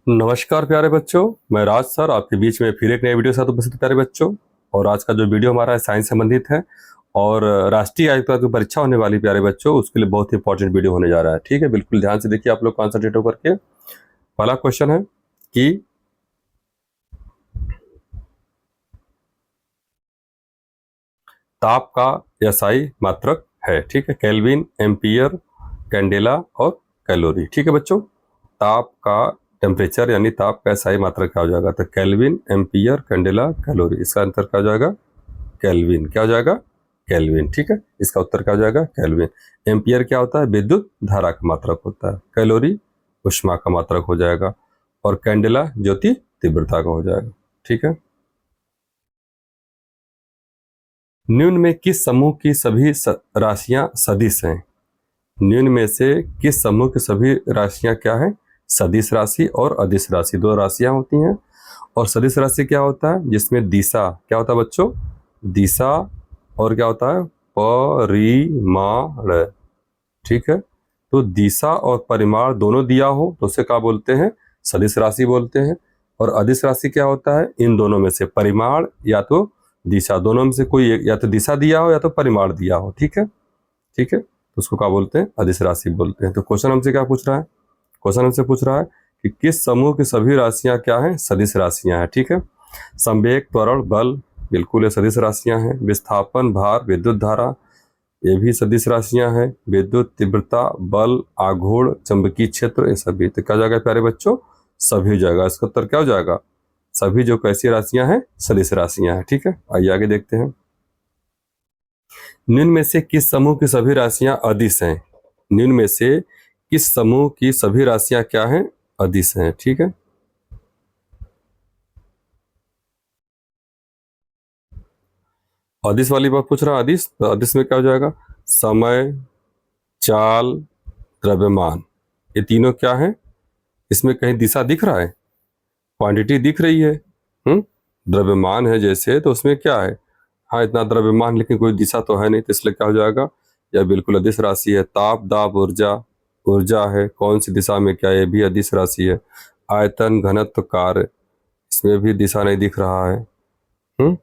नमस्कार प्यारे बच्चों, मैं राज सर आपके बीच में फिर एक नए वीडियो के साथ उपस्थित प्यारे बच्चों। और आज का जो वीडियो हमारा है साइंस संबंधित है और राष्ट्रीय आयुक्त की परीक्षा होने वाली प्यारे बच्चों, उसके लिए बहुत ही इंपॉर्टेंट वीडियो होने जा रहा है। ठीक है, बिल्कुल ध्यान से देखिए आप लोग कॉन्सेंट्रेट होकर के। पहला क्वेश्चन है कि ताप का एसआई मात्रक है। ठीक है, केल्विन, एम्पियर, कैंडेला और कैलोरी। ठीक है बच्चों, ताप का टेम्परेचर यानी ताप का एसआई मात्रक क्या हो जाएगा? तो केल्विन, एम्पियर, कैंडेला, कैलोरी। इसका आंसर क्या हो जाएगा? केल्विन। क्या हो जाएगा? केल्विन। ठीक है, इसका उत्तर क्या हो जाएगा? केल्विन। एम्पियर क्या होता है? विद्युत धारा का मात्रक होता है। कैलोरी ऊष्मा का मात्रक हो जाएगा और कैंडेला ज्योति तीव्रता का हो जाएगा। ठीक है, निम्न में किस समूह की सभी राशियां सदिश हैं? निम्न में से किस समूह की सभी राशियां क्या है? सदिश राशि और अदिश राशि, दो राशियां होती हैं। और सदिश राशि क्या होता है? जिसमें दिशा क्या होता है बच्चों? दिशा और क्या होता है? परिमाण। ठीक है, तो दिशा और परिमाण दोनों दिया हो तो उसे क्या बोलते हैं? सदिश राशि बोलते हैं। और अदिश राशि क्या होता है? इन दोनों में से परिमाण या तो दिशा, दोनों में से कोई एक, या तो दिशा दिया हो या तो परिमाण दिया हो। ठीक है, ठीक है, तो उसको क्या बोलते हैं? अदिश राशि बोलते हैं। तो क्वेश्चन हमसे क्या पूछ रहा है? क्वेश्चन हमसे पूछ रहा है कि किस समूह की सभी राशियां क्या हैं? सदिश राशियां हैं। ठीक है, संवेग, त्वरण, बल, बिल्कुल ये सदिश राशियां हैं। विस्थापन, भार, विद्युत धारा, ये भी सदिश राशियां हैं। विद्युत तीव्रता, बल, आघूर्ण, चंबकीय क्षेत्र, ये सभी। तो क्या जाएगा प्यारे बच्चों? सभी हो जाएगा। इसका उत्तर क्या हो जाएगा? सभी जो कैसी राशियां हैं? सदिश राशियां हैं। ठीक है, आइए आगे देखते हैं। निम्न में से किस समूह की सभी राशियां अदिश हैं? निम्न में से किस समूह की सभी राशियां क्या हैं? अदिश हैं। ठीक है, अदिश वाली बात पूछ रहा है। अदिश, तो अदिश में क्या हो जाएगा? समय, चाल, द्रव्यमान, ये तीनों क्या है? इसमें कहीं दिशा दिख रहा है? क्वांटिटी दिख रही है? द्रव्यमान है जैसे, तो उसमें क्या है? हाँ, इतना द्रव्यमान, लेकिन कोई दिशा तो है नहीं, तो इसलिए क्या हो जाएगा? यह बिल्कुल अदिश राशि है। ताप, दाब, ऊर्जा, ऊर्जा है कौन सी दिशा में? क्या ये भी अदिश राशि है? आयतन, घनत्व, कार्य, इसमें भी दिशा नहीं दिख रहा है। हम्म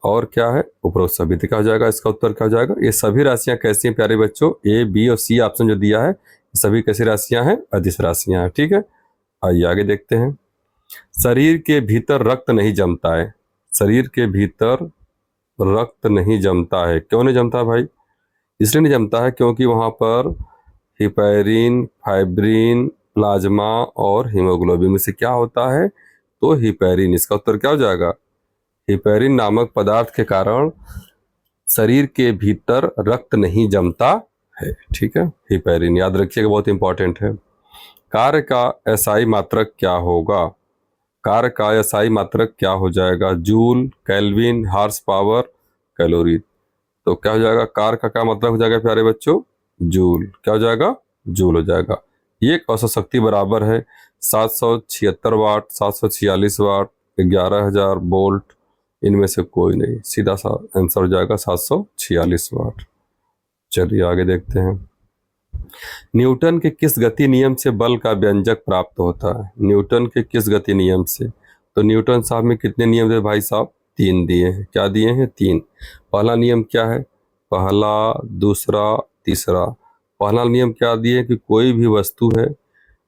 और क्या है? उपरोक्त सभी। तो क्या हो जाएगा? इसका उत्तर क्या हो जाएगा? ये सभी राशियां कैसी हैं प्यारे बच्चों? ए, बी और सी ऑप्शन जो दिया है, ये सभी कैसी राशियां हैं? अदिश राशियां हैं। ठीक है, आइए आगे देखते हैं। शरीर के भीतर रक्त नहीं जमता है। शरीर के भीतर रक्त नहीं जमता है। क्यों नहीं जमता भाई? इसलिए नहीं जमता है क्योंकि वहां पर हिपैरिन, फाइब्रिन, प्लाज्मा और हीमोग्लोबिन में से क्या होता है? तो हिपैरिन। इसका उत्तर क्या हो जाएगा? हिपैरिन नामक पदार्थ के कारण शरीर के भीतर रक्त नहीं जमता है। ठीक है, हिपैरिन याद रखिएगा, बहुत इंपॉर्टेंट है। कार्य का एसआई मात्रक क्या होगा? कार्य का एसआई मात्रक क्या हो जाएगा? Joule, kelvin, horsepower, calorie. तो क्या हो जाएगा? कार्य का क्या मतलब हो जाएगा प्यारे बच्चों? जूल। क्या हो जाएगा? जूल हो जाएगा। एक औसत शक्ति बराबर है 776 वाट, 746 वाट, 11,000 वोल्ट। इनमें से कोई नहीं, सीधा सा आंसर हो जाएगा 746 वाट। चलिए आगे देखते हैं। न्यूटन के किस गति नियम से बल का व्यंजक प्राप्त होता है? न्यूटन के किस गति नियम से? तो न्यूटन साहब में कितने नियम थे भाई साहब? तीन दिए हैं। क्या दिए हैं? तीन। पहला नियम क्या है? पहला, दूसरा, तीसरा। पहला नियम क्या दिए कि कोई भी वस्तु है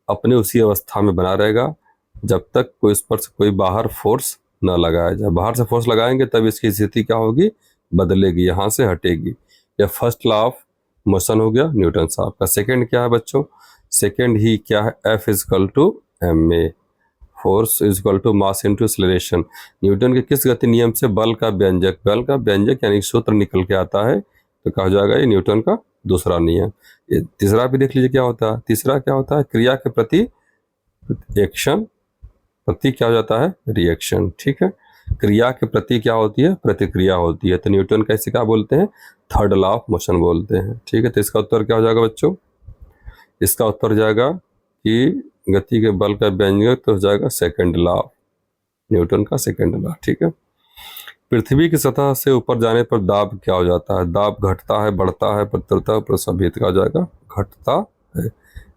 अपने उसी अवस्था में बना रहेगा जब तक कोई उस पर से कोई बाहर फोर्स न लगाया जाए। बाहर से फोर्स लगाएंगे तब इसकी स्थिति क्या होगी? बदलेगी, यहाँ से हटेगी। यह फर्स्ट लॉ ऑफ मोशन हो गया न्यूटन साहब का। सेकंड क्या है बच्चों? सेकंड ही क्या है? F equal to M A, force equal to mass into acceleration. Newton के किस गति नियम से बल का व्यंजक, बल का व्यंजक यानी सूत्र निकल के आता है? तो कहा जाएगा ये न्यूटन का दूसरा नियम। ये तीसरा भी देख लीजिए क्या होता है। तीसरा क्या होता है? क्रिया के प्रति एक्शन, प्रति क्या हो जाता है? रिएक्शन। ठीक है, क्रिया के प्रति क्या होती है? प्रतिक्रिया होती है। तो न्यूटन कैसे क्या बोलते हैं? थर्ड लॉ ऑफ मोशन बोलते हैं। ठीक है, तो इसका उत्तर क्या हो जाएगा बच्चों? इसका उत्तर हो जाएगा कि गति के बल का व्यंजक तो हो जाएगा सेकंड लॉ, न्यूटन का सेकंड लॉ। ठीक है, पृथ्वी की सतह से ऊपर जाने पर दाब क्या हो जाता है? दाब घटता है, बढ़ता है, प्रत्युत्तर प्रसभित का हो जाएगा? घटता है।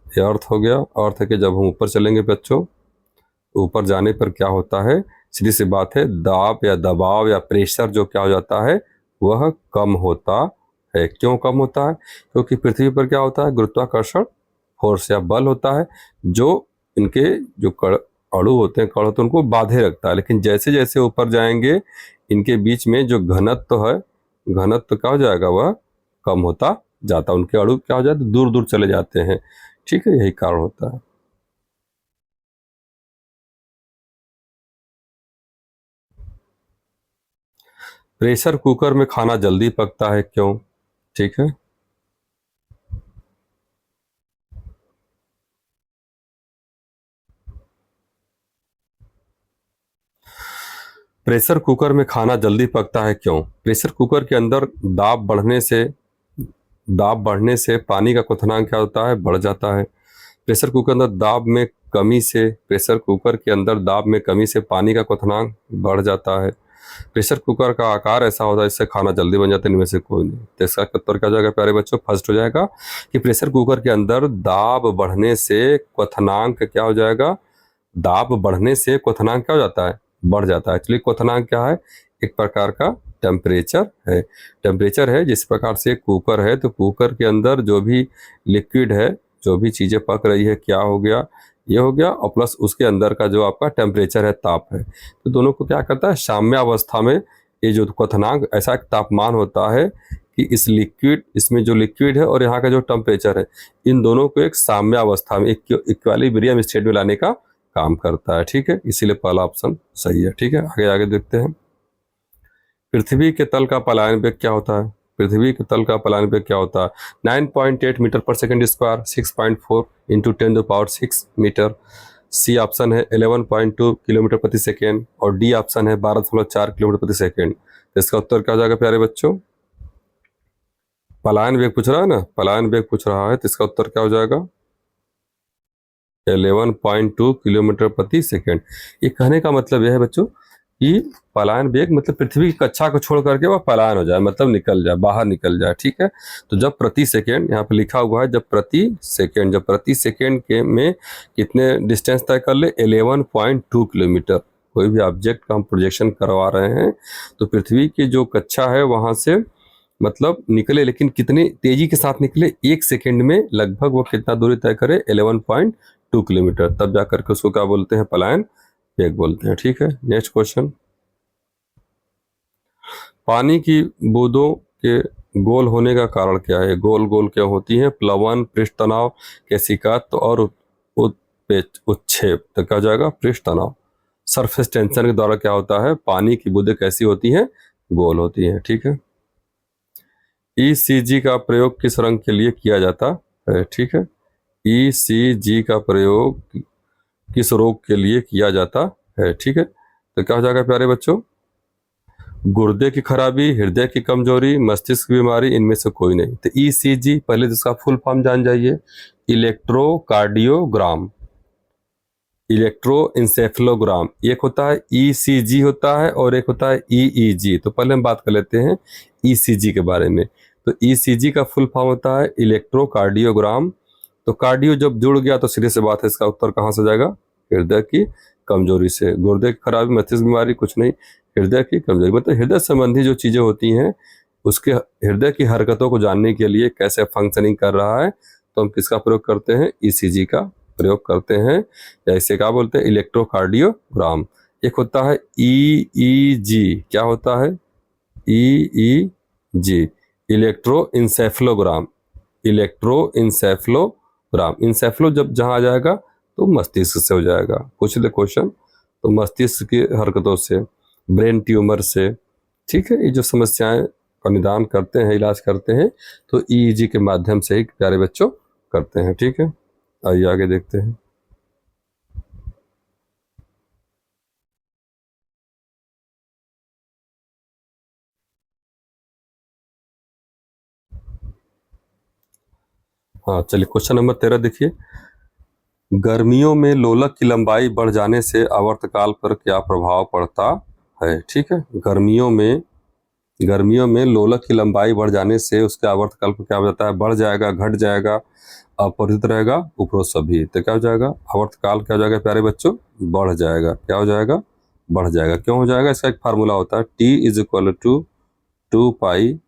ये अर्थ हो गया। अर्थ है कि जब हम ऊपर चलेंगे बच्चों, ऊपर जाने पर क्या होता है, सीधी सी बात है, दाब या दबाव या प्रेशर जो क्या हो जाता है, वह कम होता है। क्यों कम होता है? क्योंकि पृथ्वी पर क्या होता है, गुरुत्वाकर्षण फोर्स या बल होता है, जो इनके जो अणु होते हैं, कण होते हैं, उनको बांधे रखता है। लेकिन जैसे जैसे ऊपर जाएंगे, इनके बीच में जो घनत्व है, घनत्व क्या हो जाएगा, वह कम होता जाता है। उनके अणु क्या हो जाते, दूर दूर चले जाते हैं। ठीक है, यही कारण होता है। प्रेशर कुकर में खाना जल्दी पकता है, क्यों? ठीक है, प्रेशर कुकर में खाना जल्दी पकता है, क्यों? प्रेशर कुकर के अंदर दाब बढ़ने से पानी का क्वथनांक क्या होता है, बढ़ जाता है। प्रेशर कुकर के अंदर दाब में कमी से पानी का क्वथनांक बढ़ जाता है। प्रेशर कुकर का आकार ऐसा होता है इससे खाना जल्दी बन जाता है, इनमें से कोई नहीं। तो इसका उत्तर क्या हो जाएगा प्यारे बच्चों? फर्स्ट हो जाएगा कि प्रेशर कुकर के अंदर दाब बढ़ने से क्वथनांक क्या हो जाएगा, दाब बढ़ने से क्वथनांक क्या हो जाता है, बढ़ जाता है। एक्चुअली क्वथनांक क्या है, एक प्रकार का टेम्परेचर है। टेम्परेचर है, जिस प्रकार से कुकर है, तो कुकर के अंदर जो भी लिक्विड है, जो भी चीज़ें पक रही है, क्या हो गया, ये हो गया, और प्लस उसके अंदर का जो आपका टेम्परेचर है, ताप है, तो दोनों को क्या करता है, साम्य अवस्था में, ये जो क्वथनांक ऐसा एक तापमान होता है कि इसमें जो लिक्विड है और यहाँ का जो टेम्परेचर है, इन दोनों को एक साम्य अवस्था में, एक इक्विलिब्रियम स्टेट में लाने का काम करता है। ठीक है, इसीलिए पहला ऑप्शन सही है। ठीक है, आगे आगे देखते हैं। पृथ्वी के तल का पलायन वेग क्या होता है? पृथ्वी के तल का पलायन वेग क्या होता है? 9.8 मीटर पर second square, 6.4 into 10⁶ metre. C option है 11.2 किलोमीटर प्रति सेकेंड, और डी ऑप्शन है 12.4 किलोमीटर प्रति सेकेंड। तो इसका उत्तर क्या हो जाएगा प्यारे बच्चों? पलायन वेग पूछ रहा है ना, पलायन वेग पूछ रहा है, तो इसका उत्तर क्या हो जाएगा? 11.2 किलोमीटर प्रति सेकेंड। ये कहने का मतलब यह है बच्चों कि पलायन वेग मतलब पृथ्वी की कक्षा को छोड़ करके वह पलायन हो जाए, मतलब निकल जाए, बाहर निकल जाए। ठीक है, तो जब प्रति सेकेंड, यहाँ पे लिखा हुआ है, जब प्रति सेकेंड के में कितने डिस्टेंस तय कर ले, 11.2 किलोमीटर। कोई भी ऑब्जेक्ट का हम प्रोजेक्शन करवा रहे हैं, तो पृथ्वी की जो कक्षा है वहां से मतलब निकले, लेकिन कितनी तेजी के साथ निकले, 1 सेकेंड में लगभग वो कितना दूरी तय करे, 11.2 किलोमीटर। तब जाकर के उसको क्या बोलते हैं, पलायन वेग बोलते हैं। ठीक है, नेक्स्ट क्वेश्चन। पानी की बूंदों के गोल होने का कारण क्या है? गोल गोल क्या होती है? प्लवन, पृष्ठ तनाव, केशिकात्व और उच्छेद। तो क्या हो जाएगा? पृष्ठ तनाव। सरफेस टेंशन के द्वारा क्या होता है, पानी की बूंदें कैसी होती हैं, गोल होती हैं। ठीक है, ईसीजी का प्रयोग किस रंग के लिए किया जाता है? ठीक है, ईसीजी का प्रयोग किस रोग के लिए किया जाता है? ठीक है, तो क्या हो जाएगा प्यारे बच्चों? गुर्दे की खराबी, हृदय की कमजोरी, मस्तिष्क की बीमारी, इनमें से कोई नहीं। तो ईसीजी, पहले जिसका फुल फॉर्म जान जाइए, इलेक्ट्रोकार्डियोग्राम, इलेक्ट्रोइंसेफेलोग्राम। एक होता है ईसीजी होता है, और एक होता है ईईजी। तो पहले हम बात कर लेते हैं ईसीजी के बारे में। तो ईसीजी का फुल फॉर्म होता है इलेक्ट्रोकार्डियोग्राम। तो कार्डियो जब जुड़ गया तो सीधे से बात है, इसका उत्तर कहाँ से जाएगा? हृदय की कमजोरी से। गुर्दे की खराबी, मस्तिष्क बीमारी, कुछ नहीं, हृदय की कमजोरी। मतलब हृदय संबंधी जो चीजें होती हैं, उसके हृदय की हरकतों को जानने के लिए, कैसे फंक्शनिंग कर रहा है, तो हम किसका प्रयोग करते हैं? ईसीजी का प्रयोग करते हैं, या इसे क्या बोलते हैं? इलेक्ट्रोकार्डियोग्राम। एक होता है ईईजी, क्या होता है? ईईजी, इलेक्ट्रोइंसेफेलोग्राम। इलेक्ट्रोइंसेफेलोग्राम, इंसेफेलो जब जहां आ जाएगा तो मस्तिष्क से हो जाएगा। पूछ ले क्वेश्चन, तो मस्तिष्क की हरकतों से, ब्रेन ट्यूमर से। ठीक है, ये जो समस्याएं का निदान करते हैं, इलाज करते हैं, तो ईईजी के माध्यम से ही प्यारे बच्चों करते हैं। ठीक है, आइए आगे देखते हैं। हाँ चलिए, क्वेश्चन नंबर 13 देखिए। गर्मियों में लोलक की लंबाई बढ़ जाने से आवर्तकाल पर क्या प्रभाव पड़ता है? ठीक है, गर्मियों में लोलक की लंबाई बढ़ जाने से उसके आवर्तकाल पर क्या हो जाता है? बढ़ जाएगा, घट जाएगा, अपरिवर्तित रहेगा, उपरोक्त सभी। तो क्या हो जाएगा, आवर्तकाल क्या हो जाएगा प्यारे बच्चों, बढ़ जाएगा। क्या हो जाएगा, बढ़ जाएगा। क्यों हो जाएगा, इसका एक फार्मूला होता है, T is equal to 2 pi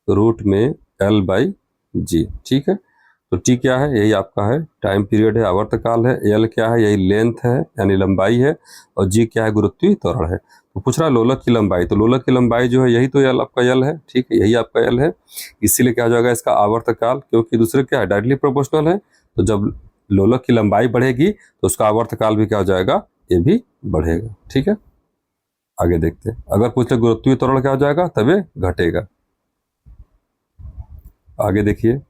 root में एल बाई जी। ठीक है, तो टी क्या है, यही आपका है टाइम पीरियड है, आवर्तकाल है। एल क्या है, यही लेंथ है यानी लंबाई है। और जी क्या है, गुरुत्वीय त्वरण है। तो पूछ रहा है लोलक की लंबाई, तो लोलक की लंबाई जो है यही तो एल आपका एल है। ठीक है, यही आपका एल है। इसीलिए क्या हो जाएगा इसका आवर्तकाल, क्योंकि दूसरे क्या है, डायरेक्टली प्रोपोर्शनल है। तो जब लोलक की लंबाई बढ़ेगी तो उसका आवर्तकाल भी क्या हो जाएगा, ये भी बढ़ेगा। ठीक है, आगे देखते हैं। अगर पूछे गुरुत्वीय त्वरण क्या हो जाएगा, तब ये घटेगा। आगे देखिए,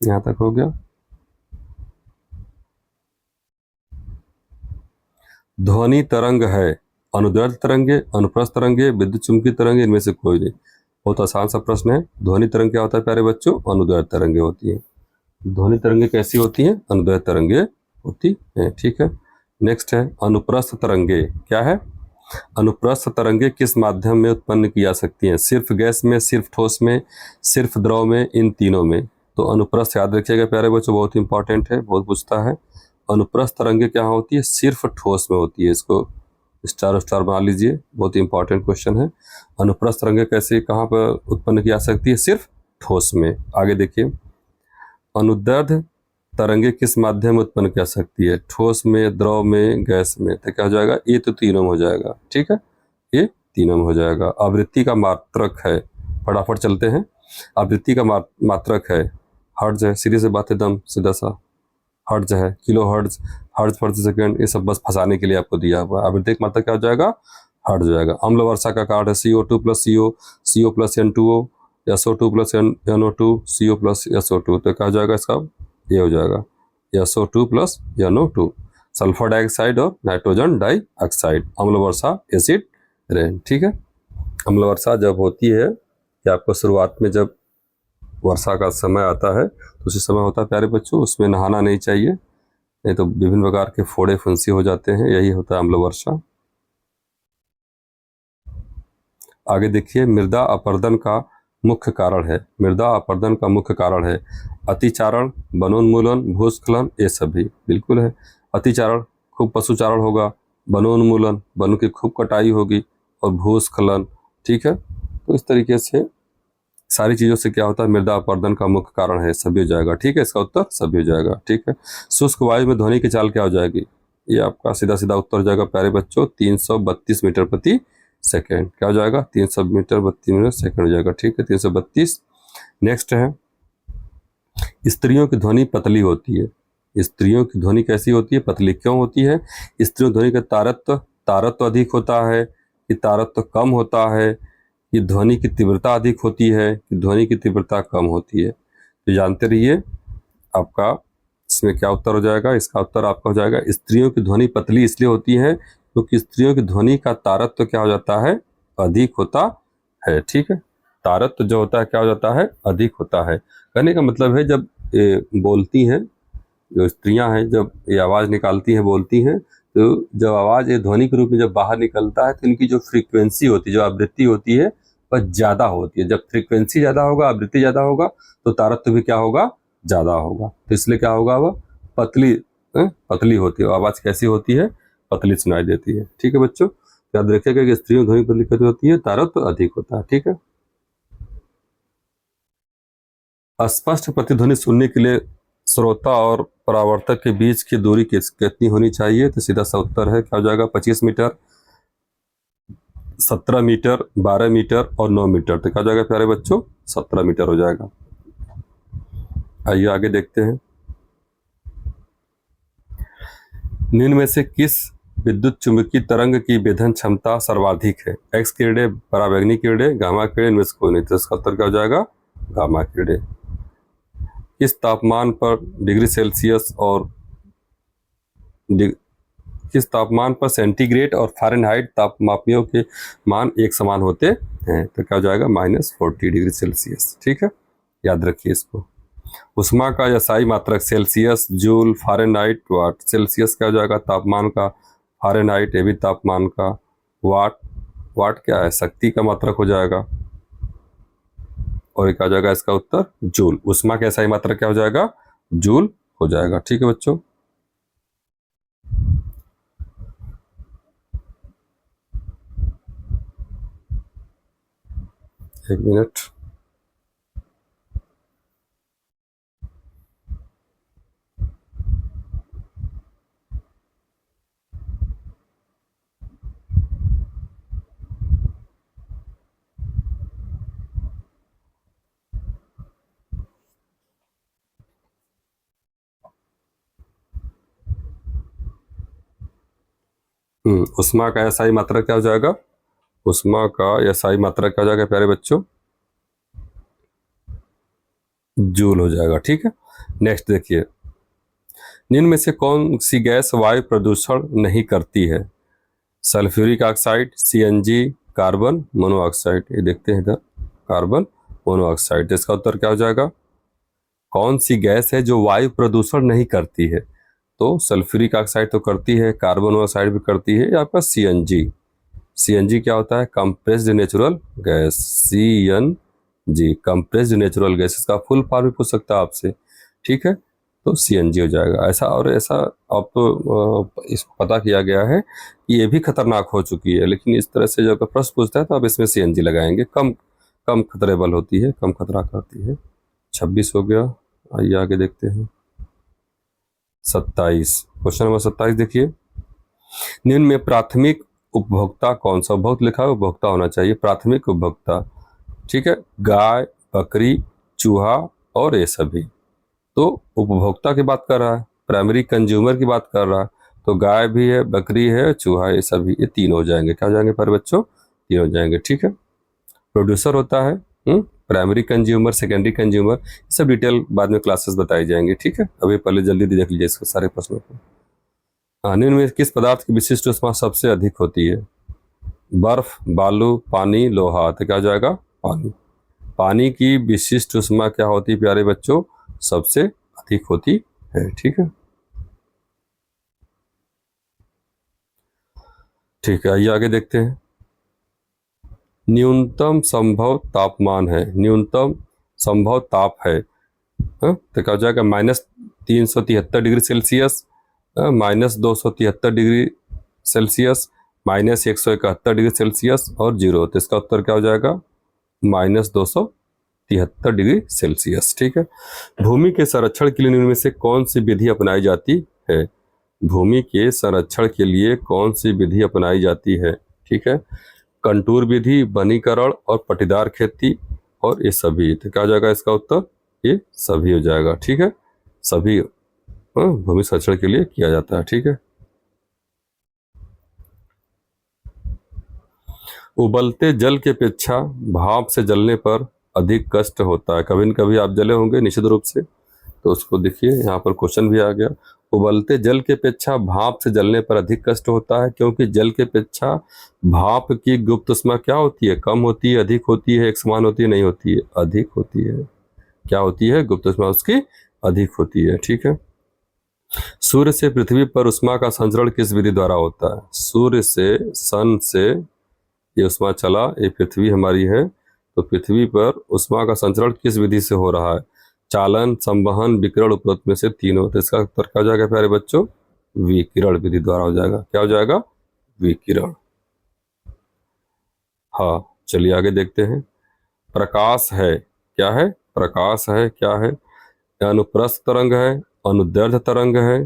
यहां तक हो गया। ध्वनि तरंग है, अनुदैर्ध्य तरंगे, अनुप्रस्थ तरंगे, विद्युत चुंबकीय तरंगे, इनमें से कोई नहीं। बहुत आसान सा प्रश्न है। ध्वनि तरंग क्या होता है प्यारे बच्चों, अनुदैर्ध्य तरंगे होती है। ध्वनि तरंगे कैसी होती हैं, अनुदैर्ध्य तरंगे होती है। ठीक है, नेक्स्ट है अनुप्रस्थ तरंगे। क्या है, अनुप्रस्थ तरंगे किस माध्यम में उत्पन्न की जा सकती हैं, सिर्फ गैस में, सिर्फ ठोस में, सिर्फ द्रव में, इन तीनों में। तो अनुप्रस्थ याद रखिएगा प्यारे बच्चों, बहुत इंपॉर्टेंट है, बहुत पूछता है। अनुप्रस्थ तरंगे क्या होती है, सिर्फ ठोस में होती है। इसको स्टार स्टार बना लीजिए, बहुत इंपॉर्टेंट क्वेश्चन है। अनुप्रस्थ तरंगे कैसे, कहाँ पर उत्पन्न की जा सकती है, सिर्फ ठोस में। आगे देखिए, अनुदैर्ध्य तरंगे किस माध्यम में उत्पन्न कर सकती है, ठोस में, द्रव में, गैस में। तो क्या हो जाएगा, ये तो तीनों में हो जाएगा। ठीक है, ये तीनों में हो जाएगा। आवृत्ति का मात्रक है, फटाफट चलते हैं। आवृत्ति का मात्रक है हर्ट्ज है, सीधी सी बात एकदम सीधा सा, हर्ट्ज है, किलो हर्ट्ज, हर्ट्ज प्रति सेकंड, ये सब बस फंसाने के लिए आपको दिया हुआ है। आवृत्ति का मात्रक क्या हो जाएगा, हर्ट्ज हो जाएगा। अम्ल वर्षा का कार्ड है CO2 plus CO, CO plus N2O, SO2 plus NO2, CO plus SO2। तो क्या हो जाएगा इसका, ये हो जाएगा SO2 plus NO2। Sulphur dioxide और नाइट्रोजन डाइऑक्साइड, अम्ल वर्षा, एसिड रेन। ठीक है, अम्ल वर्षा जब होती है कि आपको शुरुआत में जब वर्षा का समय आता है तो उसी समय होता है प्यारे बच्चों, उसमें नहाना नहीं चाहिए, नहीं तो विभिन्न प्रकार के फोड़े फुंसी हो जाते हैं। यही होता है अम्ल वर्षा। आगे देखिए, मृदा अपरदन का मुख्य कारण है, मृदा अपरदन का मुख्य कारण है अतिचारण, वनोन्मूलन, भूस्खलन, ये सभी बिल्कुल है। अतिचारण, खूब पशुचारण होगा, वनोन्मूलन, वनों की खूब कटाई होगी, और भूस्खलन। ठीक है, तो इस तरीके से सारी चीजों से क्या होता है, मृदा अपरदन का मुख्य कारण है, सभी हो जाएगा। ठीक है, इसका उत्तर सभी हो जाएगा। ठीक है, शुष्क वायु में ध्वनि की चाल क्या हो जाएगी, ये आपका सीधा सीधा उत्तर हो जाएगा प्यारे बच्चों, 332 मीटर प्रति सेकेंड। क्या हो जाएगा, 300 मीटर 32 मिनट सेकेंड हो जाएगा। ठीक है, 332। नेक्स्ट है, स्त्रियों की ध्वनि पतली होती है। स्त्रियों की ध्वनि कैसी होती है, पतली क्यों होती है। स्त्रियों ध्वनि का तारत्व अधिक होता है, कि तारत्व कम होता है, कि ध्वनि की तीव्रता अधिक होती है, कि ध्वनि की तीव्रता कम होती है। तो जानते रहिए आपका इसमें क्या उत्तर हो जाएगा, इसका उत्तर आपका हो जाएगा स्त्रियों की ध्वनि पतली इसलिए होती है क्योंकि स्त्रियों की ध्वनि का तारत्व क्या हो जाता है, अधिक होता है। ठीक है, तारत्व जो होता है क्या हो जाता है, अधिक होता है। कहने का मतलब है जब ये बोलती हैं, जो स्त्रियां हैं, जब ये आवाज़ निकालती हैं, बोलती हैं, तो जब आवाज़ ये ध्वनि के रूप में जब बाहर निकलता है तो इनकी जो फ्रीक्वेंसी होती है, जो आवृत्ति होती है, वह ज़्यादा होती है। जब फ्रीक्वेंसी ज़्यादा होगा, आवृत्ति ज़्यादा होगा, तो तारत्व भी क्या होगा, ज़्यादा होगा। तो इसलिए क्या होगा, वह पतली पतली होती है। आवाज़ कैसी होती है, पतली सुनाई देती है। ठीक है बच्चों, याद रखिएगा कि स्त्रियों ध्वनि पतली कैसी होती है, तारत्व अधिक होता है। ठीक है, स्पष्ट प्रतिध्वनि सुनने के लिए श्रोता और परावर्तक के बीच की दूरी कितनी होनी चाहिए, तो सीधा सा उत्तर है क्या हो जाएगा, 25 मीटर, 17 मीटर, 12 मीटर और 9 मीटर। तो क्या हो जाएगा प्यारे बच्चों, 17 मीटर हो जाएगा। आइए आगे देखते हैं, निम्न में से किस विद्युत चुंबकीय तरंग की वेधन क्षमता सर्वाधिक है, एक्स किरणें, पराबैंगनी किरणें, गामा किरणें, इनमें से कोई नहीं। तो इसका उत्तर क्या हो जाएगा, गामा किरणें। किस तापमान पर डिग्री सेल्सियस और किस तापमान पर सेंटीग्रेड और फ़ारेनहाइट तापमापियों के मान एक समान होते हैं, तो क्या हो जाएगा, -40 डिग्री सेल्सियस। ठीक है, याद रखिए इसको। उष्मा का यसाई मात्रक सेल्सियस, जूल, फ़ारेनहाइट, वाट। सेल्सियस क्या हो जाएगा, तापमान का, फ़ारेनहाइट ये भी तापमान का, वाट, वाट क्या है, शक्ति का मात्रक हो जाएगा, और एक आ जाएगा इसका उत्तर जूल। उष्मा का यसाई मात्रक क्या हो जाएगा, जूल हो जाएगा। ठीक है बच्चों, एक मिनट। उष्मा का एसआई मात्रा क्या हो जाएगा? उष्मा का एसआई मात्रा क्या हो जाएगा प्यारे बच्चों? जूल हो जाएगा। ठीक है, नेक्स्ट देखिए, निम्न में से कौन सी गैस वायु प्रदूषण नहीं करती है? Sulphuric oxide, CNG, carbon monoxide. ये देखते हैं इधर, कार्बन मोनोऑक्साइड। इसका उत्तर क्या हो जाएगा? कौन सी गैस है जो वायु प्रदूषण नहीं करती है? तो सल्फ्यूरिक ऑक्साइड तो करती है, कार्बन मोनोऑक्साइड भी करती है, या आपका सीएनजी। सीएनजी क्या होता है? Compressed natural gas. CNG compressed natural gas, इसका फुल फॉर्म भी पूछ सकता है आपसे। ठीक है, तो सीएनजी हो जाएगा। ऐसा और ऐसा अब इसको पता किया गया है कि ये भी खतरनाक हो चुकी है, लेकिन इस तरह से जब प्रश्न पूछता है तो आप इसमें सीएनजी लगाएंगे। कम कम खतरेबल होती है, कम खतरा करती है। 26 हो गया, आइए आगे देखते हैं। 27, क्वेश्चन नंबर 27 देखिए, निम्न में प्राथमिक उपभोक्ता कौन सा? उपभोक्ता लिखा है, उपभोक्ता होना चाहिए, प्राथमिक उपभोक्ता। ठीक है, गाय, बकरी, चूहा और ये सभी। तो उपभोक्ता की बात कर रहा है, प्राइमरी कंज्यूमर की बात कर रहा है, तो गाय भी है, बकरी है, चूहा, ये सभी, ये तीन हो जाएंगे। क्या हो जाएंगे पर बच्चों? तीन हो जाएंगे। ठीक है, प्रोड्यूसर होता है प्राइमरी कंज्यूमर, सेकेंडरी कंज्यूमर, सब डिटेल बाद में क्लासेस बताई जाएंगे। ठीक है, अभी पहले जल्दी देख लीजिए इसके सारे प्रश्नों को। निम्न में किस पदार्थ की विशिष्ट ऊष्मा सबसे अधिक होती है? बर्फ, बालू, पानी, लोहा। तो क्या हो जाएगा? पानी। पानी की विशिष्ट ऊष्मा क्या होती है प्यारे बच्चों? सबसे अधिक होती है। ठीक है, ठीक है, आइए आगे देखते हैं। न्यूनतम संभव तापमान है, न्यूनतम संभव ताप है, तो क्या हो जाएगा? -373 degree Celsius, -273 degree Celsius, -171 degree Celsius और 0। तो इसका उत्तर क्या हो जाएगा? -273 डिग्री सेल्सियस। ठीक है, भूमि के संरक्षण के लिए निम्न में से कौन सी विधि अपनाई जाती है? भूमि के संरक्षण के लिए कौन सी विधि अपनाई जाती है? ठीक है, कंटूर विधि, वनीकरण और पट्टीदार खेती और ये सभी। तो क्या हो जाएगा इसका उत्तर? ये सभी हो जाएगा। ठीक है, सभी भूमि संरक्षण के लिए किया जाता है। ठीक है, उबलते जल की अपेक्षा भाप से जलने पर अधिक कष्ट होता है। कभी न कभी आप जले होंगे निश्चित रूप से, तो उसको देखिए, यहाँ पर क्वेश्चन भी आ गया। उबलते जल की अपेक्षा भाप से जलने पर अधिक कष्ट होता है, क्योंकि जल की अपेक्षा भाप की गुप्त ऊष्मा क्या होती है? कम होती है, अधिक होती है, एक समान होती है, नहीं होती है, अधिक होती है। क्या होती है? गुप्त ऊष्मा उसकी अधिक होती है। ठीक है, सूर्य से पृथ्वी पर ऊष्मा का संचरण किस विधि द्वारा होता है? सूर्य से, सन से ये ऊष्मा चला, ये पृथ्वी हमारी है, तो पृथ्वी पर ऊष्मा का संचरण किस विधि से हो रहा है? चालन, संवहन, विकिरण, उपरोक्त में से तीनों। तो इसका उत्तर क्या हो जाएगा प्यारे बच्चों? विकिरण विधि द्वारा हो जाएगा। क्या हो जाएगा? विकिरण। हाँ, चलिए आगे देखते हैं। प्रकाश है क्या है? प्रकाश है क्या है? अनुप्रस्थ तरंग है, अनुदैर्ध्य तरंग है,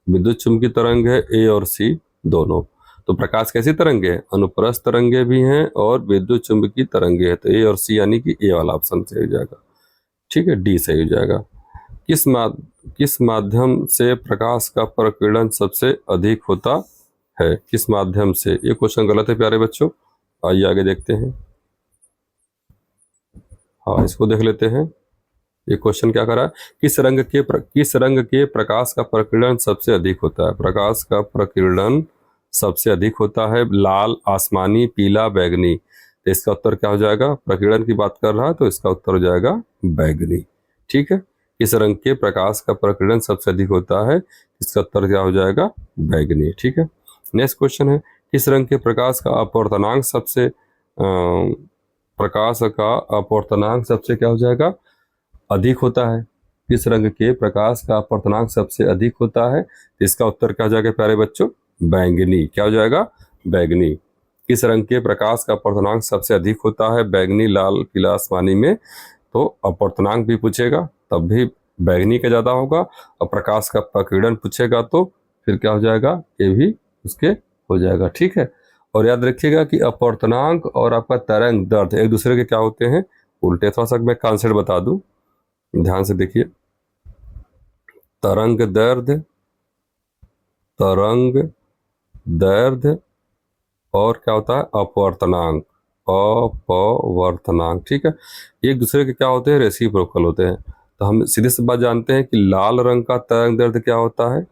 विद्युत चुंबकीय तरंग है, ए और सी दोनों। तो प्रकाश कैसी तरंगे है? अनुप्रस्थ तरंगे भी हैं और विद्युत चुंबकीय तरंगे है। तो ए और सी यानी कि ए वाला ऑप्शन सही हो जाएगा। ठीक है, डी सही हो जाएगा। किस माध्यम से प्रकाश का प्रकीर्णन सबसे अधिक होता है? किस माध्यम से? ये क्वेश्चन गलत है प्यारे बच्चों, आइए आगे देखते हैं। हाँ, इसको देख लेते हैं। ये क्वेश्चन क्या कर रहा है? किस रंग के प्रकाश का प्रकीर्णन सबसे अधिक होता है? प्रकाश का प्रकीर्णन सबसे अधिक होता है लाल, आसमानी, पीला, बैगनी। तो इसका उत्तर क्या हो जाएगा? प्रकीर्णन की बात कर रहा है तो इसका उत्तर हो जाएगा बैगनी। ठीक है, किस रंग के प्रकाश का प्रकीर्णन सबसे अधिक होता है? इसका उत्तर क्या हो जाएगा? बैगनी। ठीक है, नेक्स्ट क्वेश्चन है, किस रंग के प्रकाश का अपवर्तनांक सबसे प्रकाश का अपवर्तनांक सबसे क्या हो जाएगा? अधिक होता है? किस रंग के प्रकाश का अपवर्तनांक सबसे अधिक होता है? तो इसका उत्तर क्या हो जाएगा प्यारे बच्चों? बैंगनी। क्या हो जाएगा? बैंगनी। किस रंग के प्रकाश का अपवर्तनांक सबसे अधिक होता है? बैंगनी, लाल, पीला, आसमानी में तो अपवर्तनांक भी पूछेगा तब भी बैंगनी का ज्यादा होगा, और प्रकाश का प्रकीर्णन पूछेगा तो फिर क्या हो जाएगा? ये भी उसके हो जाएगा। ठीक है, और याद रखिएगा कि अपवर्तनांक और आपका तरंग दैर्ध्य एक दूसरे के क्या होते हैं? उल्टे। थोड़ा सा मैं कॉन्सेप्ट बता दूं, ध्यान से देखिए। तरंग दैर्ध्य, तरंग दैर्ध्य और क्या होता है? अपवर्तनांक, अपवर्तनांक। ठीक है, एक दूसरे के क्या होते हैं? रेसिप्रोकल होते हैं। तो हम सीधे सी बात जानते हैं कि लाल रंग का तरंग दैर्ध्य क्या होता है?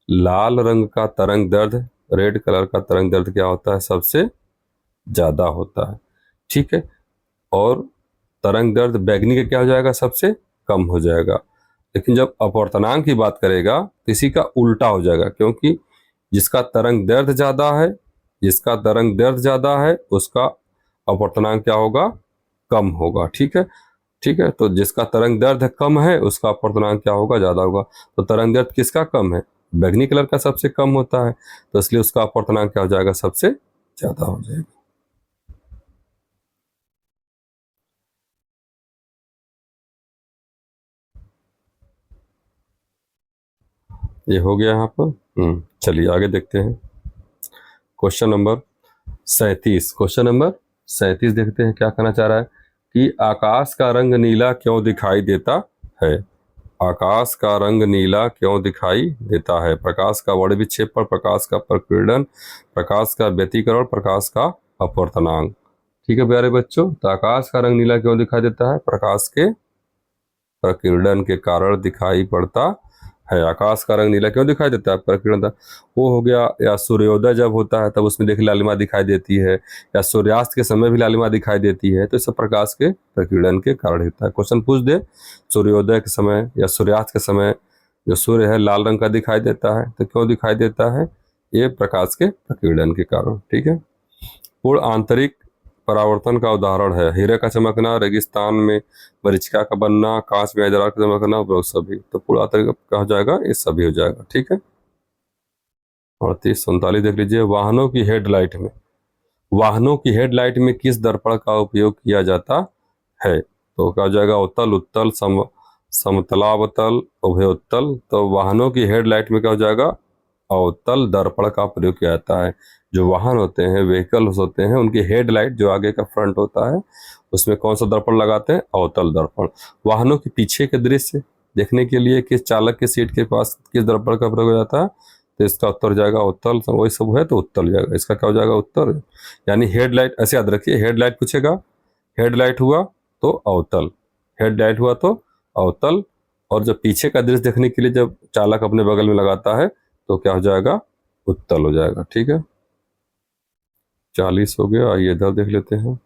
लाल रंग का तरंग दैर्ध्य, रेड कलर का तरंग दैर्ध्य क्या होता है? सबसे ज्यादा होता है। ठीक है, और तरंग दैर्ध्य बैगनी का क्या हो जाएगा? सबसे कम हो जाएगा। लेकिन जब अपवर्तनांक की बात करेगा तो इसी का उल्टा हो जाएगा, क्योंकि जिसका तरंग दैर्ध्य ज्यादा है, जिसका तरंग दैर्ध्य ज्यादा है उसका अपवर्तनांक क्या होगा? कम होगा। ठीक है, ठीक है, तो जिसका तरंग दैर्ध्य कम है उसका अपवर्तनांक क्या होगा? ज्यादा होगा। तो तरंग दैर्ध्य किसका कम है? बैगनी कलर का सबसे कम होता है, तो इसलिए उसका अपवर्तनांक क्या हो जाएगा? सबसे ज्यादा हो जाएगा। ये हो गया यहाँ पर। चलिए आगे देखते हैं। क्वेश्चन नंबर 37, क्वेश्चन नंबर 37 देखते हैं क्या कहना चाह रहा है कि आकाश का रंग नीला क्यों दिखाई देता है? आकाश का रंग नीला क्यों दिखाई देता है? प्रकाश का वर्ण विक्षेपण, प्रकाश का प्रकीर्णन, प्रकाश का व्यतिकरण, प्रकाश का अपवर्तनांक। ठीक है प्यारे बच्चों, तो आकाश का रंग नीला क्यों दिखाई देता है? प्रकाश के प्रकीर्णन के कारण दिखाई पड़ता है। आकाश का रंग नीला क्यों दिखाई देता है? प्रकीर्णन वो हो गया, या सूर्योदय जब होता है तब उसमें देखिए लालिमा दिखाई देती है, या सूर्यास्त के समय भी लालिमा दिखाई देती है, तो इस सब प्रकाश के प्रकीर्णन के कारण होता है। क्वेश्चन पूछ दे, सूर्योदय के समय या सूर्यास्त के समय जो सूर्य है लाल रंग का दिखाई देता है, तो क्यों दिखाई देता है? ये प्रकाश के प्रकीर्णन के कारण। ठीक है, पूर्ण आंतरिक परावर्तन का उदाहरण है हीरे का चमकना, रेगिस्तान में मरीचिका का बनना, कांच में दरार का चमकना, वो सभी। तो पूर्ण आंतरिक क्या हो जाएगा? ये सभी हो जाएगा। ठीक है, 38 39 देख लीजिए। वाहनों की हेडलाइट में, वाहनों की हेडलाइट में किस दर्पण का उपयोग किया जाता है? तो क्या हो जाएगा? उत्तल, उत्तल, समतलावतल, उभयोत्तल। तो वाहनों की हेडलाइट में क्या हो जाएगा? अवतल दर्पण का प्रयोग किया जाता है। जो वाहन होते हैं, व्हीकल्स होते हैं, उनकी हेडलाइट जो आगे का फ्रंट होता है उसमें कौन सा दर्पण लगाते हैं? अवतल दर्पण। वाहनों के पीछे के दृश्य देखने के लिए किस चालक के सीट के पास किस दर्पण का प्रयोग हो जाता है? तो इसका उत्तर हो जाएगा उत्तल। वही सब है तो उत्तल जाएगा। इसका क्या हो जाएगा? उत्तर। यानी हेडलाइट, ऐसे याद रखिए, हेडलाइट पूछेगा, हेडलाइट हुआ तो अवतल, हेडलाइट हुआ तो अवतल। और जब पीछे का दृश्य देखने के लिए जब चालक अपने बगल में लगाता है तो क्या हो जाएगा? उत्तल हो जाएगा। ठीक है, 40 हो गया। आइए इधर देख लेते हैं।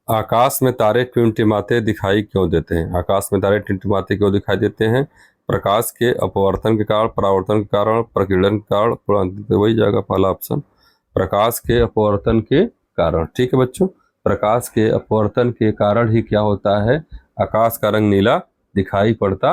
आकाश में तारे टिमटिमाते दिखाई क्यों देते हैं? आकाश में तारे टिमटिमाते क्यों दिखाई देते हैं? प्रकाश के अपवर्तन के कारण, परावर्तन के कारण, प्रकीर्णन के कारण। तो वही जाएगा पहला ऑप्शन, प्रकाश के अपवर्तन के कारण। ठीक है बच्चों, प्रकाश के अपवर्तन के कारण ही क्या होता है? आकाश का रंग नीला दिखाई पड़ता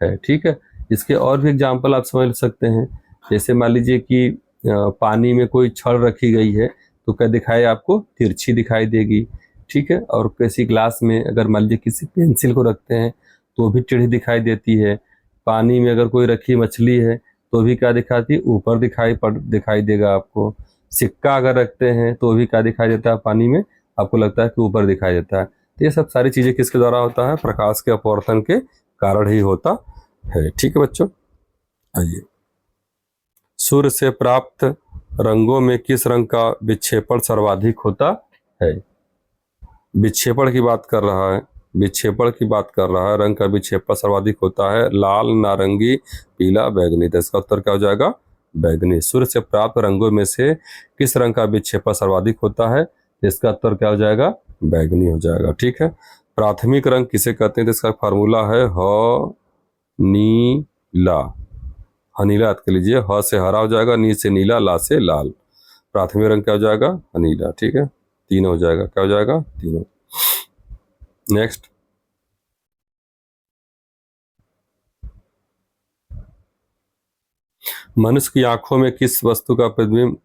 है। ठीक है, इसके और भी एग्जाम्पल आप समझ सकते हैं। जैसे मान लीजिए कि पानी में कोई छड़ रखी गई है तो क्या दिखाई आपको? तिरछी दिखाई देगी। ठीक है, और किसी ग्लास में अगर मान लीजिए किसी पेंसिल को रखते हैं तो भी टेढ़ी दिखाई देती है। पानी में अगर कोई रखी मछली है तो भी क्या दिखाती है? ऊपर दिखाई देगा आपको। सिक्का अगर रखते हैं तो भी क्या दिखाई देता है? पानी में आपको लगता है कि ऊपर दिखाई देता है। तो ये सब सारी चीजें किसके द्वारा होता है? प्रकाश के अपवर्तन के कारण ही होता है। ठीक है बच्चों, आइए। सूर्य से प्राप्त रंगों में किस रंग का विक्षेपण सर्वाधिक होता है? विक्षेपण की बात कर रहा है, विक्षेपण की बात कर रहा है। रंग का विक्षेपण सर्वाधिक होता है लाल, नारंगी, पीला, बैगनी। तो इसका उत्तर क्या हो जाएगा? बैगनी। सूर्य से प्राप्त रंगों में से किस रंग का विक्षेपण सर्वाधिक होता है? इसका उत्तर क्या हो जाएगा? बैगनी हो जाएगा। ठीक है, प्राथमिक रंग किसे कहते हैं? तो इसका फार्मूला है ह नीला। हनीला याद कर लीजिए। ह से हरा हो जाएगा, नी से नीला, ला से लाल। प्राथमिक रंग क्या हो जाएगा, नीला। ठीक है, तीनों हो जाएगा, क्या हो जाएगा, तीनों। नेक्स्ट, मनुष्य की आंखों में किस वस्तु का प्रतिबिंब,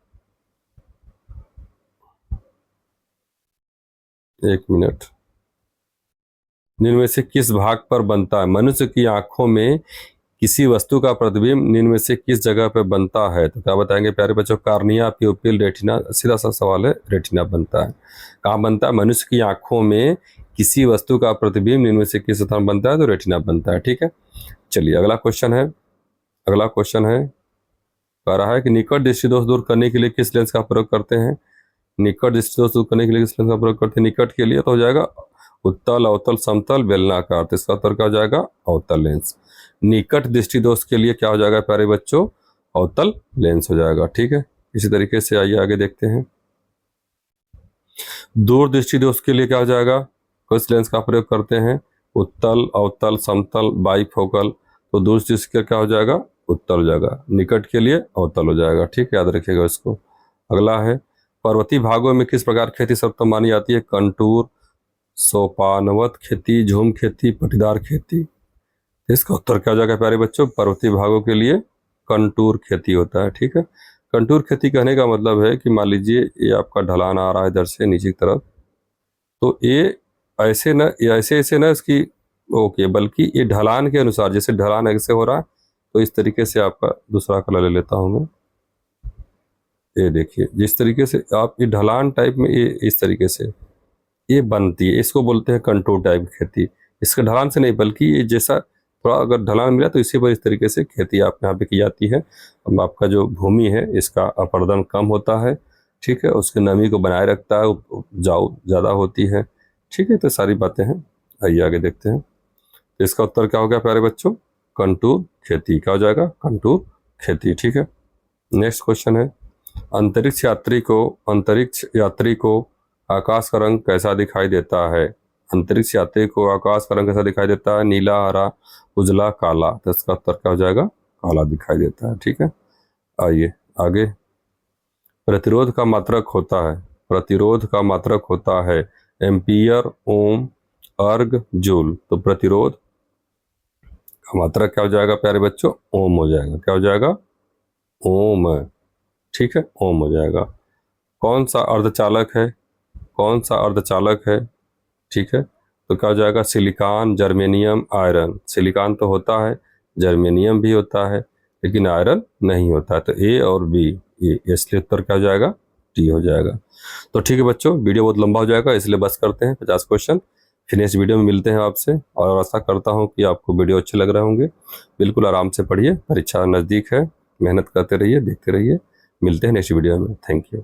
एक मिनट, निम्न में से किस भाग पर बनता है? मनुष्य की आंखों में किसी वस्तु का प्रतिबिंब निम्न में से किस जगह पर बनता है? तो क्या बताएंगे प्यारे बच्चों, कार्निया, प्यूपिल, रेटिना। सीधा सा सवाल है, रेटिना बनता है। कहाँ बनता है? मनुष्य की आंखों में किसी वस्तु का प्रतिबिंब निम्न में से किस स्थान बनता है? तो रेटिना बनता है। ठीक है, चलिए अगला क्वेश्चन है। अगला क्वेश्चन है, कह रहा है कि निकट दृष्टि दोष दूर करने के लिए किस लेंस का प्रयोग करते हैं? निकट दृष्टि दोष दूर करने के लिए किस लेंस का प्रयोग करते हैं? निकट के लिए तो हो जाएगा उत्तल, अवतल, समतल, बेलनाकार। तो इसका उत्तर क्या हो जाएगा? अवतल लेंस। निकट दृष्टि दोष के लिए क्या हो जाएगा प्यारे बच्चों? अवतल लेंस हो जाएगा। ठीक है, इसी तरीके से आइए आगे देखते हैं। दूर दृष्टि दोष के लिए क्या हो जाएगा? किस लेंस का प्रयोग करते हैं? उत्तल, अवतल, समतल, बाइफोकल। तो दूर दृष्टि का क्या हो जाएगा? उत्तल हो जाएगा। निकट के लिए अवतल हो जाएगा। ठीक है, याद रखिएगा इसको। अगला है, पर्वतीय भागों में किस प्रकार खेती सर्वोत्तम मानी जाती है? कंटूर, सोपानवत खेती, झूम खेती, पटीदार खेती। इसका उत्तर क्या हो जाएगा प्यारे बच्चों? पर्वतीय भागों के लिए कंटूर खेती होता है। ठीक है, कंटूर खेती कहने का मतलब है कि मान लीजिए ये आपका ढलान आ रहा है इधर से नीचे की तरफ, तो ये ऐसे न, ये ऐसे ऐसे ना इसकी ओके, बल्कि ये ढलान के अनुसार, जैसे ढलान ऐसे हो रहा है तो इस तरीके से आपका दूसरा कलर ले लेता हूँ मैं। ये देखिए, जिस तरीके से आप ये ढलान टाइप में ये इस तरीके से ये बनती है, इसको बोलते हैं कंटूर टाइप की खेती। इसके ढलान से नहीं, बल्कि ये जैसा थोड़ा अगर ढलान मिला तो इसी पर इस तरीके से खेती आप यहाँ पे की जाती है। अब आपका जो भूमि है इसका अपरदन कम होता है। ठीक है, उसके नमी को बनाए रखता है, उपजाऊ ज़्यादा होती है। ठीक है, तो सारी बातें हैं। आइए आगे देखते हैं। तो इसका उत्तर क्या हो गया प्यारे बच्चों? कंटूर खेती। क्या हो जाएगा? कंटूर खेती। ठीक है, नेक्स्ट क्वेश्चन है, अंतरिक्ष यात्री को आकाश का रंग कैसा दिखाई देता है? अंतरिक्ष यात्री को आकाश का रंग कैसा दिखाई देता है? नीला, हरा, उजला, काला। तो इसका उत्तर क्या हो जाएगा? काला दिखाई देता है। ठीक है, आइए आगे। प्रतिरोध का मात्रक होता है, प्रतिरोध का मात्रक होता है एम्पियर, ओम, अर्ग, जूल। तो प्रतिरोध का मात्रक क्या हो जाएगा प्यारे बच्चों? ओम हो जाएगा। क्या हो जाएगा? ओम। ठीक है, ओम हो जाएगा। कौन सा अर्धचालक है? कौन सा अर्धचालक है? ठीक है, तो क्या हो जाएगा? Silicon, germanium, iron. सिलिकॉन तो होता है, जर्मेनियम भी होता है, लेकिन आयरन नहीं होता है। तो ए और बी, ये इसलिए उत्तर क्या हो जाएगा? टी हो जाएगा। तो ठीक है बच्चों, वीडियो बहुत लंबा हो जाएगा इसलिए बस करते हैं 50 क्वेश्चन। फिर नेक्स्ट वीडियो में मिलते हैं आपसे, और आशा करता हूँ कि आपको वीडियो अच्छे लग रहे होंगे। बिल्कुल आराम से पढ़िए, परीक्षा नज़दीक है, मेहनत करते रहिए, देखते रहिए। मिलते हैं नेक्स्ट वीडियो में। Thank you.